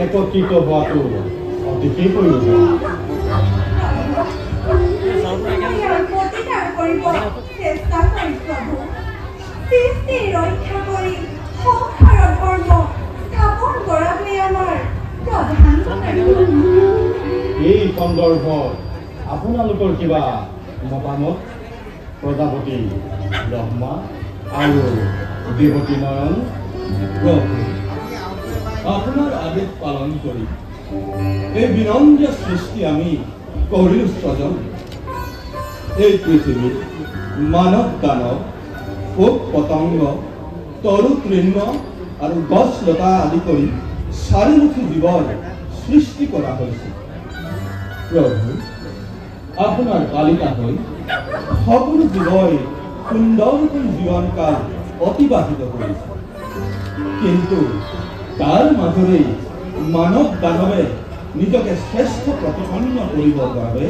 একত্ৰিত হওয়াটো অতিকৈ প্ৰয়োজন। এই সন্দৰ্ভত আপোনালোকৰ কিবা মতামত? প্ৰজাপতি ব্ৰহ্মা আৰু দেৱতী নয়ন। আপনার আদেশ পালন করি এই বিনম্র সৃষ্টি আমি করিল সৃজন। এই পৃথিবী মানব দানব পোক পতঙ্গ তরু তৃণ আর গছ লতা আদি করে চারিমুখী জীবন সৃষ্টি করা হয়েছে। প্রভু আপনার তালিকা হই সকলো জীবই সুন্দরকৈ জীবনকাল অতিবাহিত করেছে, কিন্তু তার মাজৰে মানৱ দানৱে নিজকে শ্ৰেষ্ঠ প্ৰতিপন্ন কৰিবৰ বাবে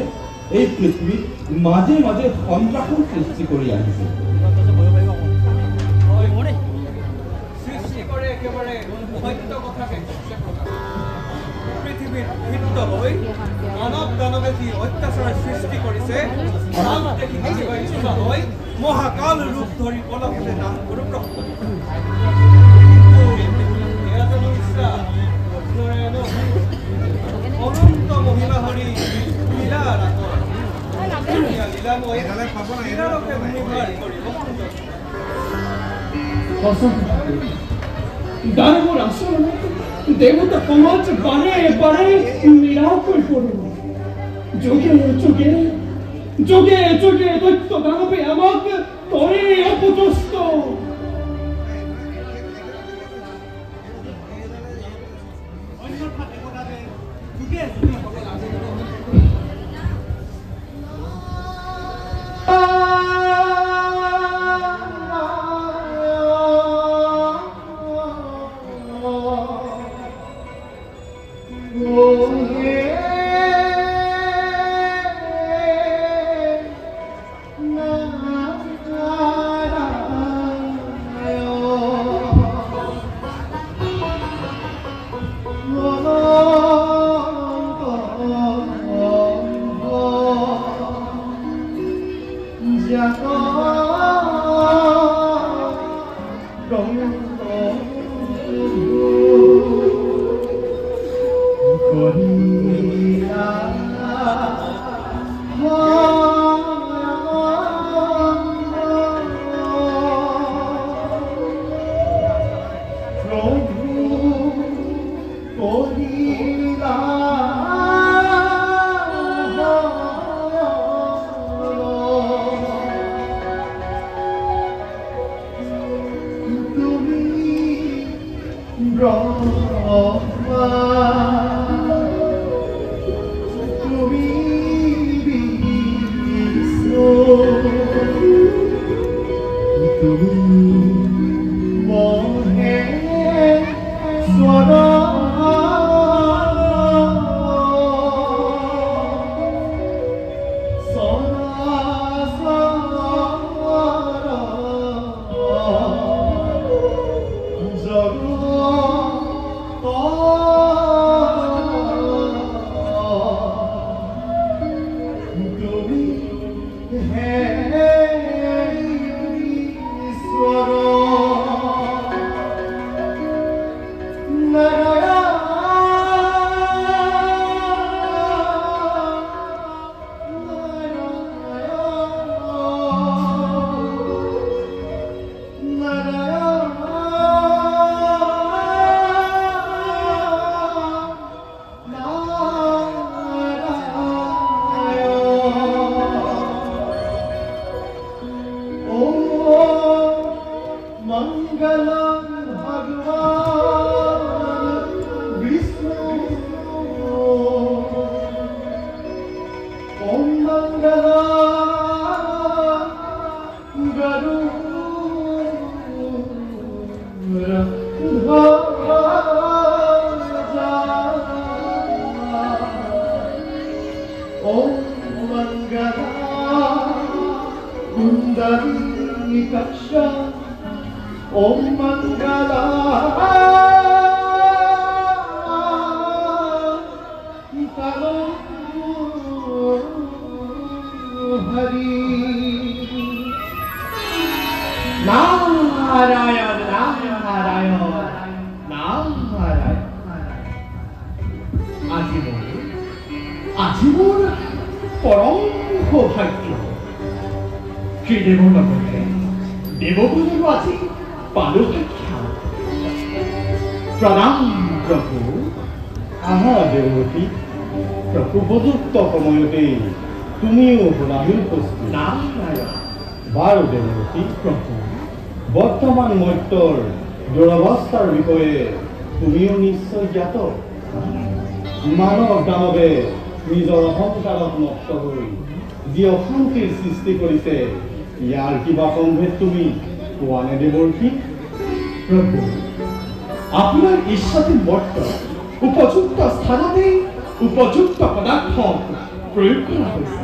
এই পৃথিৱীত মাজে মাজে সন্ত্ৰাসৰ সৃষ্টি কৰি আহিছে। পৃথিৱীত ক্ষিপ্ত হৈ মানৱ দানৱে যি অত্যাচাৰৰ সৃষ্টি কৰিছে হৈ মহাকাল ৰূপ ধৰি অলপতে নাম কৰোঁ অনন্ত মহিমা হৰি লীলাৰ লীলাময় লীলাৰূপে ভূমিভাৰ কৰি দানৱৰ আচৰণ দেৱতা সমাজ বাৰে বাৰে নিৰাকৈ পৰিব। যোগে যোগে যোগে যোগে দৈত্য দানৱে আমাক কৰে অপযস্ত। তুমি ব্রহ্মা তুমি বিষ্ণু তুমি Maheshwar Om Mangala Kalo Hari Narayan Narayan Narayan Ajibur Porong Bhagyo Ki Devo Nagore Devo Nagore Aji Palu Bhagya Pranam Prabhu Aha Devoti Prabhu Bojukta Samoyote Tumiও Pranamir Posti Narayan Baro Devoti Prabhu বর্তমান মৈত্ৰৰ দুৰৱস্থাৰ বিষয়ে তুমিও নিশ্চয় জ্ঞাত মানৱ দানৱে নিজৰ অহংকাৰত নষ্ট হৈ যি অশান্তিৰ সৃষ্টি কৰিছে ইয়াৰ কিবা সম্ভেদ তুমি কোৱা নে দেৱৰ্ষি প্ৰভু আপোনাৰ ঈশ্বৰী মৰ্ত উপযুক্ত স্থানতে উপযুক্ত পদাৰ্থ প্ৰয়োগ কৰা হৈছে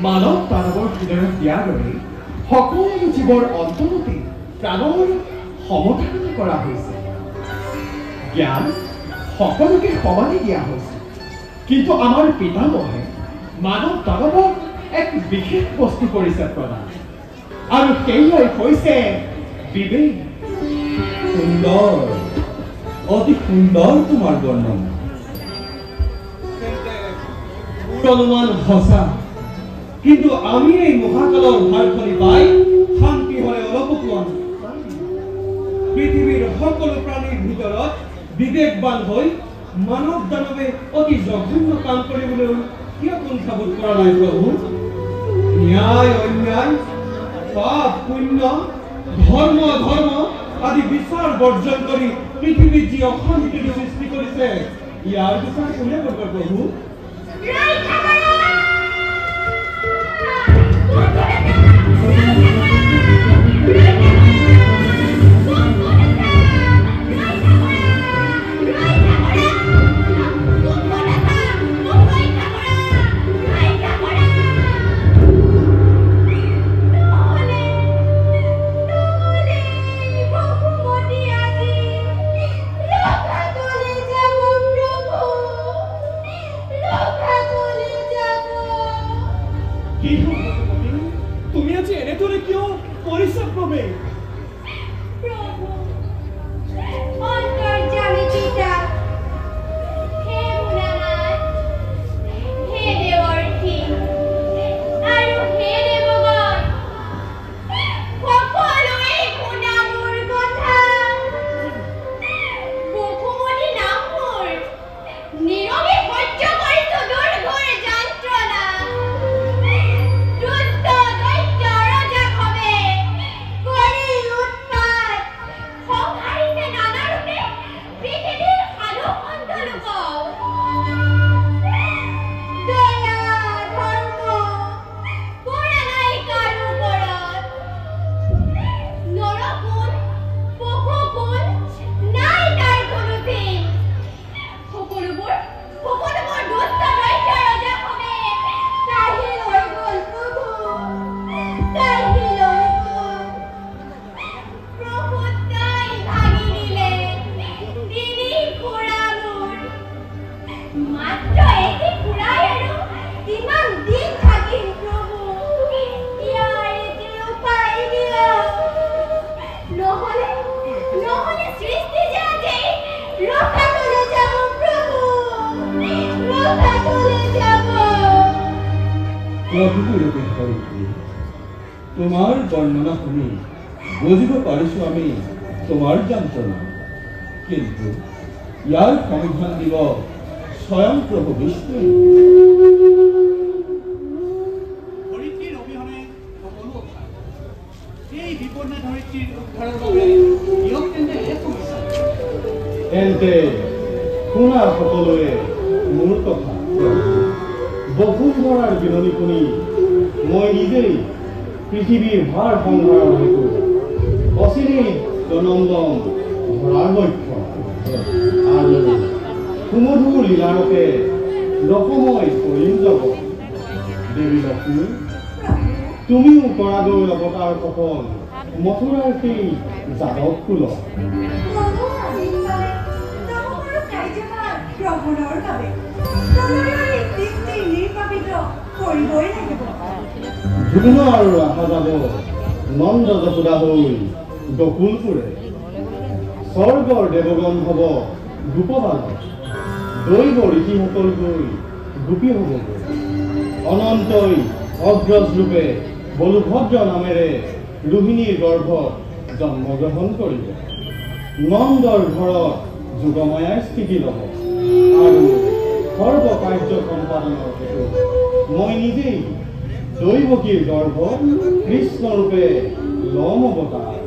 মানৱ দানৱৰ হৃদয়ত দিয়াৰ দৰে সকলো জীৱৰ অন্তৰতে প্ৰাণৰ সমধান কৰা হৈছে জ্ঞান সকলোকে সমানে দিয়া হৈছে কিন্তু আমাৰ পিতামহে মানৱ দানৱক এক বিশেষ বস্তু কৰিছে প্ৰদান আৰু সেইয়াই হৈছে বিবেক সুন্দৰ অতি সুন্দৰ তোমাৰ বৰ্ণনা অনুমান সঁচা কিন্তু আমি এই মহাকালৰ ভাৰখনি পাই শান্তি হলে অলপো পোৱা নাই পৃথিৱীৰ সকলো প্ৰাণীৰ ভিতৰত বিবেকবান হৈ মানৱ দানৱে অতি জঘন্য কাম কৰিবলৈ কিয় কুণ্ঠাবোধ কৰা নাই প্ৰভু ন্যায় অন্যায় পাপ পুণ্য ধৰ্ম ধৰ্ম আদি বিচাৰ বৰ্জন কৰি পৃথিৱীত যি অশান্তিৰ সৃষ্টি কৰিছে ইয়াৰ বিচাৰ কোনে কৰিব প্ৰভু তুমি আজি এনেদৰে কিয় কৰিছা প্ৰভু অন্তৰ্যামী পিতা হে গুণানাথ হে দেৱৰ্ষি আৰু হে দেৱগণ সকলোৱে শুনা মোৰ কথা বসুমতী নাম মোৰ নীৰৱে সহ্য কৰিছো দুৰ্ঘৰ যন্ত্ৰণা দুষ্ট দৈত্য ৰজাক হবে কৰিম প্ৰতিৰূপে ধৰিত্ৰী তোমাৰ বৰ্ণনা শুনি বুজিব পাৰিছোঁ আমি তোমাৰ যন্ত্ৰণা কিন্তু ইয়াৰ সমাধান দিব স্বয়ং প্ৰভু বিষ্ণু ধৰিত্ৰীৰ অবিহনে সকলো অসাৰ এই বিপন্ন ধৰিত্ৰীৰ উদ্ধাৰৰ বাবে দিয়ক তেন্তে এক সমস্যা তেন্তে শুনা সকলোৱে মোৰ কথা বসুন্ধৰাৰ বিননি শুনি মই নিজেই পৃথিৱীৰ ভাৰ সংসাৰৰ হেতু অচিৰেই জনন্দন ধৰাৰ লক্ষ্য আৰু সুমধুৰ লীলাৰকে ৰসময় কৰিম যাব দেৱী লক্ষ্মী তুমিও কৰাগৈ অৱতাৰ সফল মথুৰাৰ সেই যাদৱ কুলত জুনৰ আশা যাব নন্দ যশোদা হৈ গকুলপুৰে স্বৰ্গৰ দেৱগণ হ'ব গোপবালক দৈৱ ঋষিসকল গৈ গোপী হ'বগৈ অনন্তই অগ্ৰজ ৰূপে বলুভদ্ৰ নামেৰে ৰোহিণীৰ গৰ্ভত জন্মগ্ৰহণ কৰিব নন্দৰ ঘৰত যোগমায়াৰ স্থিতি ল'ব আৰু সৰ্ব কাৰ্য সম্পাদনৰ হেতু মই নিজেই দৈৱকীৰ গৰ্ভত কৃষ্ণৰূপে লম অৱতাৰ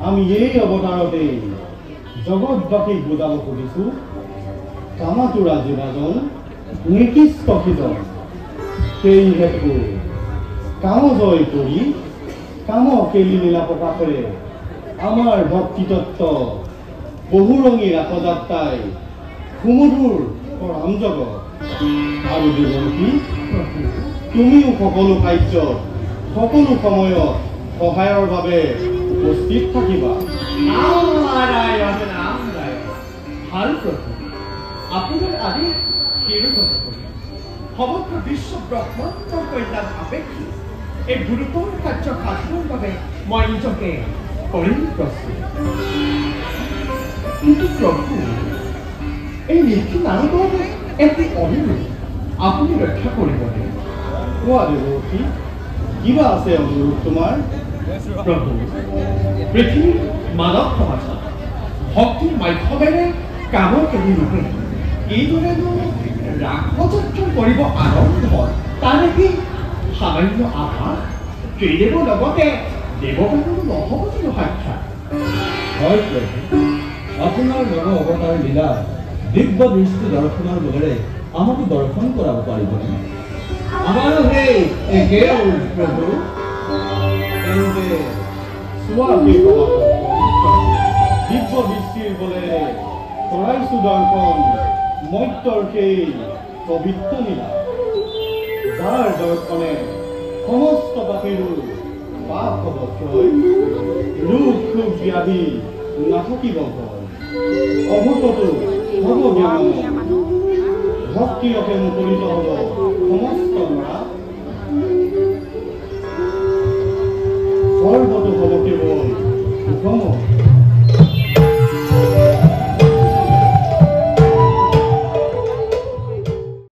আমি এই অৱতাৰতে জগতবাসীক বুজাব খুজিছোঁ কামাতুৰা জীৱাজন নিকৃষ্ট সিজন সেই হেতু কাম জয় কৰি কাম কেলি লীলা প্ৰকাশেৰে আমাৰ ভক্তিতত্ত্ব বহুৰঙী ৰাসযাত্ৰাই সুমধুৰ কৰাম জগত আৰু দেৱকী তুমিও সকলো কাৰ্য সকলো সময়ত সহায়ৰ বাবে উপস্থিত থাকিবা নাৰায়ণ নাৰায়ণ ভাল প্ৰভু আপোনাৰ আদি শিৰোগত কৰি সমগ্ৰ বিশ্ব ব্ৰহ্মাণ্ডৰ কল্যাণ আপেক্ষিক এই গুৰুতৰ কাৰ্য সাধনৰ বাবে মই নিজকে কৰিম প্ৰস্তুত কিন্তু প্ৰভু এই নীতি নাৰদৰ এটি অনুৰোধ আপুনি ৰক্ষা কৰিবনে কোৱা দেৱকী কিবা আছে অনুৰোধ তোমাৰ প্ৰভু পৃথিৱীৰ মানৱ সমাজত ভক্তিৰ মাধ্যমেৰে কামৰ কেবি ৰূপে এইদৰেনো ৰাসযাত্ৰা কৰিব আৰম্ভ তাৰ এটি সামান্য আভাস ত্ৰিদেৱৰ লগতে দেৱগানৰো নহ'ব জানো সাক্ষাৎ হয় প্ৰভু আপোনাৰ নৱ অৱতাৰ লীলা দিব্য দৃষ্টি দৰ্শনৰ বলেৰে আমাকো দৰ্শন কৰাব পাৰিবনে আমাৰো সেই একে প্ৰভু তেন্তে চোৱাকে দিব্য দৃষ্টিৰ বলেৰে কৰাইছো দৰ্শন মত্যৰ সেই পবিত্ৰ লীলা যাৰ দৰ্শনে সমস্ত পাপীৰো পাপ হ'ব ক্ষয় ৰোগ শোক ব্যাধি নাথাকিব ভয় অভূততো হ'ব জ্ঞান ভক্তিৰতে মুখৰিত হ'ব সমস্ত নৰা